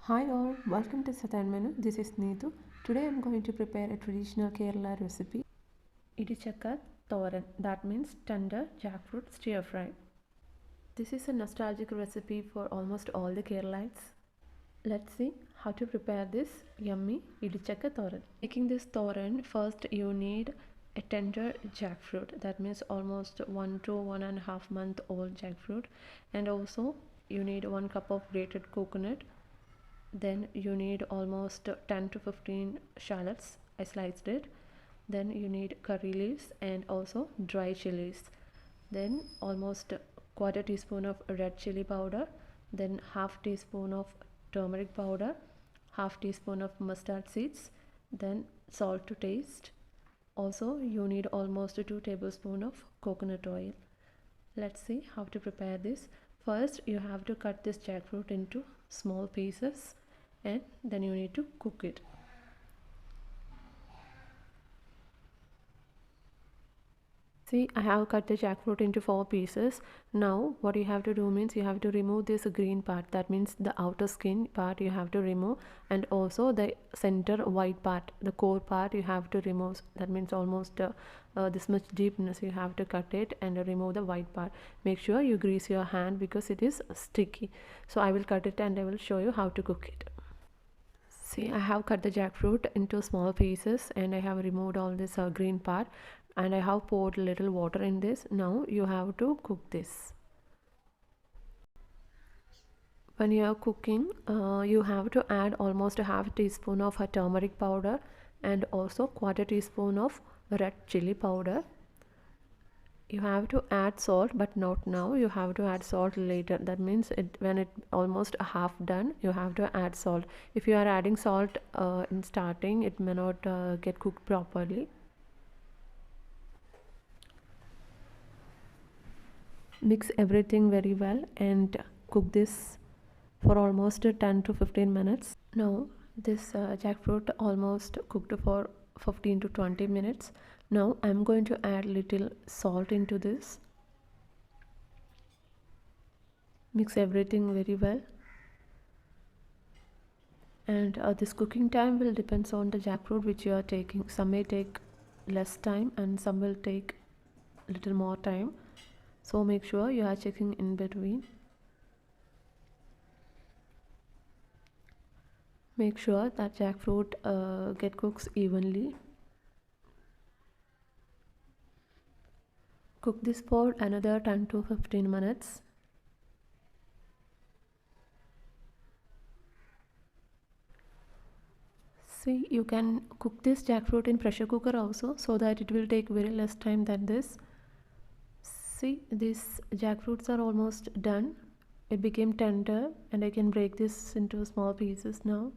Hi all, welcome to Saturn Menu. This is Neetu. Today I am going to prepare a traditional Kerala recipe, Idichakka Thoran. That means tender jackfruit stir fry. This is a nostalgic recipe for almost all the Keralites. Let's see how to prepare this yummy Idichakka Thoran. Making this Thoran, first you need a tender jackfruit. That means almost 1 to 1.5 month old jackfruit, and also you need 1 cup of grated coconut. Then you need almost 10 to 15 shallots. I sliced it. Then you need curry leaves and also dry chilies. Then almost quarter teaspoon of red chili powder. Then half teaspoon of turmeric powder, half teaspoon of mustard seeds. Then salt to taste. Also you need almost 2 tablespoons of coconut oil. Let's see how to prepare this. First you have to cut this jackfruit into small pieces and then you need to cook it. See, I have cut the jackfruit into 4 pieces. Now what you have to do means you have to remove this green part, that means the outer skin part you have to remove, and also the center white part, the core part you have to remove. That means almost this much deepness you have to cut it and remove the white part. Make sure you grease your hand because it is sticky. So I will cut it and I will show you how to cook it. See, I have cut the jackfruit into small pieces and I have removed all this green part, and I have poured little water in this. Now you have to cook this. When you are cooking, you have to add almost a half teaspoon of turmeric powder and also quarter teaspoon of red chili powder. You have to add salt, but not now. You have to add salt later. That means when it almost half done, you have to add salt. If you are adding salt in starting, it may not get cooked properly. Mix everything very well and cook this for almost 10 to 15 minutes. Now this jackfruit almost cooked for 15 to 20 minutes. Now I'm going to add little salt into this. Mix everything very well. And this cooking time will depends on the jackfruit which you are taking. Some may take less time and some will take little more time. So make sure you are checking in between. Make sure that jackfruit get cooks evenly. Cook this for another 10 to 15 minutes. See, you can cook this jackfruit in pressure cooker also, so that it will take very less time than this. See, these jackfruits are almost done. It became tender and I can break this into small pieces now.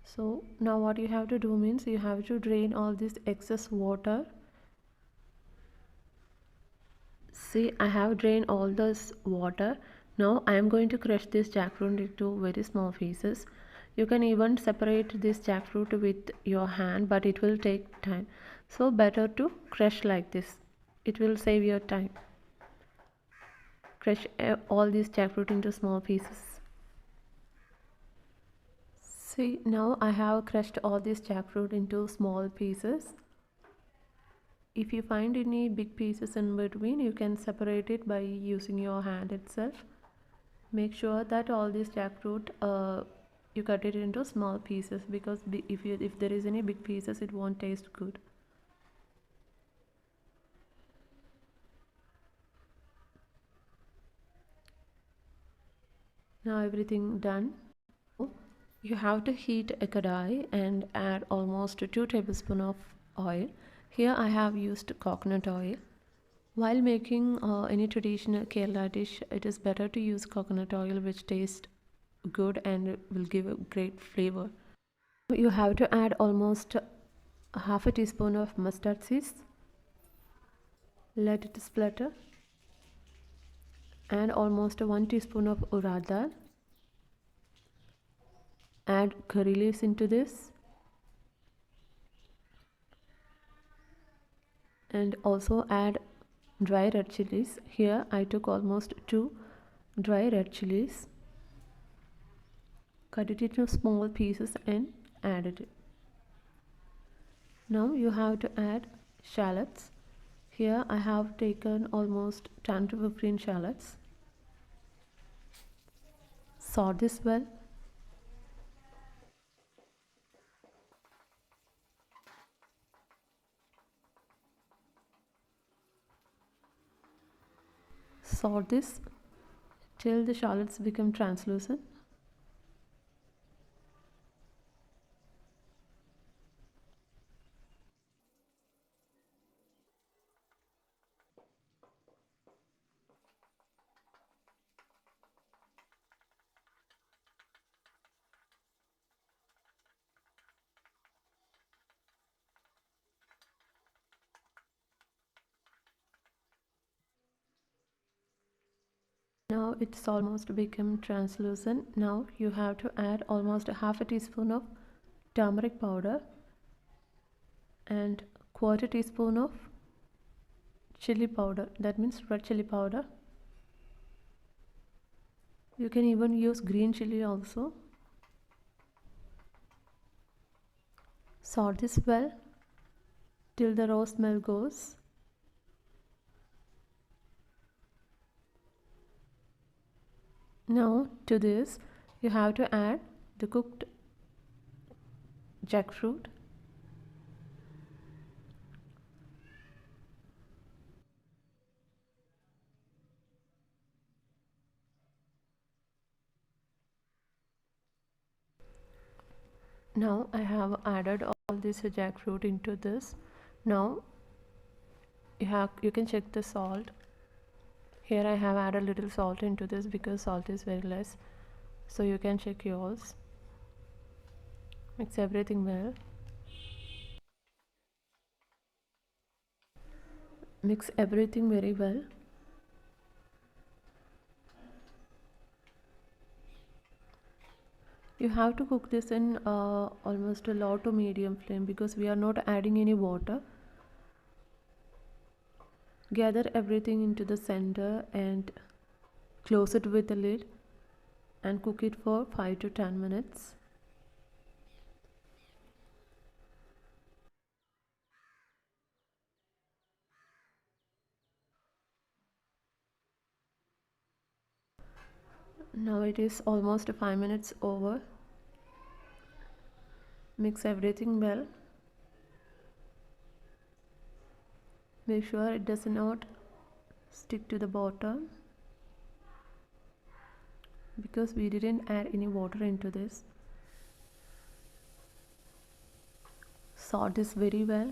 So now what you have to do means you have to drain all this excess water. See, I have drained all this water. Now I am going to crush this jackfruit into very small pieces. You can even separate this jackfruit with your hand, but it will take time. So better to crush like this. It will save your time. Crush all this jackfruit into small pieces. See, now I have crushed all this jackfruit into small pieces. If you find any big pieces in between, you can separate it by using your hand itself. Make sure that all this jackfruit you cut it into small pieces, because if there is any big pieces, it won't taste good. Now everything done. You have to heat a kadai and add almost 2 tablespoons of oil. Here I have used coconut oil. While making any traditional Kerala dish, it is better to use coconut oil, which tastes good and will give a great flavor. You have to add almost half a teaspoon of mustard seeds. Let it splatter. And almost 1 teaspoon of urad dal. Add curry leaves into this. And also add dry red chilies. Here I took almost 2 dry red chilies. Cut it into small pieces and add it. Now you have to add shallots. Here I have taken almost 10 to 15 shallots. Salt this well. Salt this till the shallots become translucent. Now it's almost become translucent. Now you have to add almost a half a teaspoon of turmeric powder and quarter teaspoon of chili powder, that means red chili powder. You can even use green chili also. Salt this well till the raw smell goes. Now to this you have to add the cooked jackfruit. Now I have added all this jackfruit into this. Now you can check the salt. Here I have added a little salt into this because salt is very less, so you can check yours. Mix everything well. Mix everything very well. You have to cook this in almost a low to medium flame because we are not adding any water. Gather everything into the center and close it with a lid and cook it for 5 to 10 minutes. Now it is almost 5 minutes over. Mix everything well. Make sure it does not stick to the bottom because we didn't add any water into this. Salt this very well.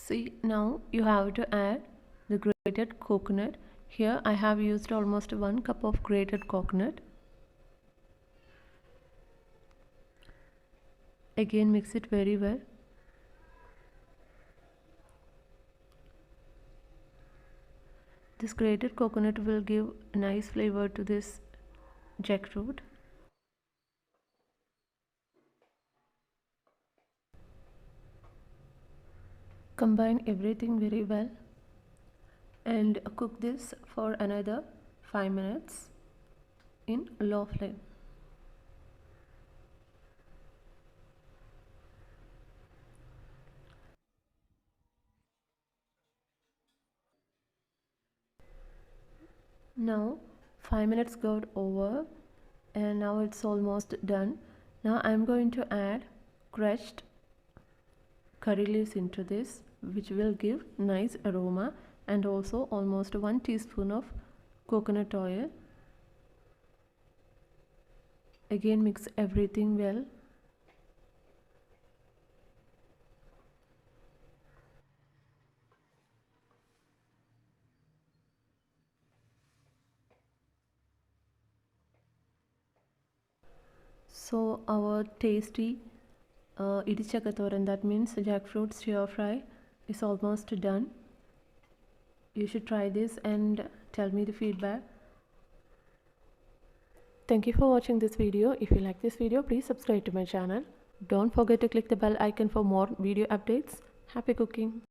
See, now you have to add the grated coconut. Here I have used almost 1 cup of grated coconut. Again mix it very well. This grated coconut will give a nice flavor to this jackfruit. Combine everything very well and cook this for another 5 minutes in low flame. Now 5 minutes got over and now it's almost done. Now I'm going to add crushed curry leaves into this, which will give nice aroma, and also almost 1 teaspoon of coconut oil. Again mix everything well. So our tasty Idichakka Thoran, that means jackfruit stir fry, is almost done. You should try this and tell me the feedback. Thank you for watching this video. If you like this video, please subscribe to my channel. Don't forget to click the bell icon for more video updates. Happy cooking!